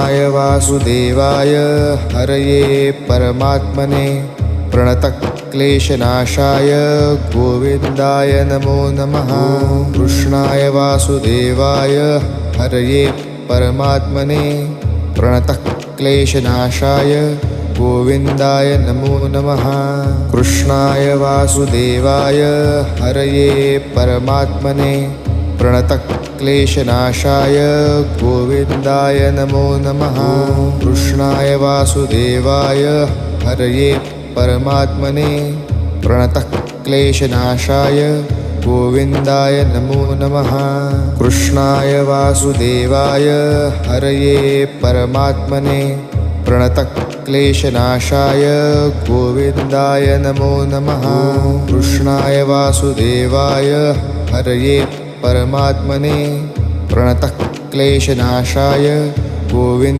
वासुदेवाय हरये परमात्मने प्रणतक्लेशनाशाय गोविन्दाय नमो नमः। कृष्णाय वासुदेवाय हरये परमात्मने प्रणतक्लेशनाशाय गोविन्दाय नमो नमः। कृष्णाय वासुदेवाय हरये परमात्मने प्रणतक्लेशनाशाय गोविन्दाय नमो नमः। कृष्णाय वासुदेवाय हरये परमात्मने प्रणतक्लेशनाशाय गोविन्दाय नमो नमः। कृष्णाय वासुदेवाय हरये परमात्मने प्रणतक्लेशनाशाय गोविन्दाय नमो नमः। कृष्णाय वासुदेवाय हरये परमात्मने प्रणतक्लेशनाशाय गोविन्द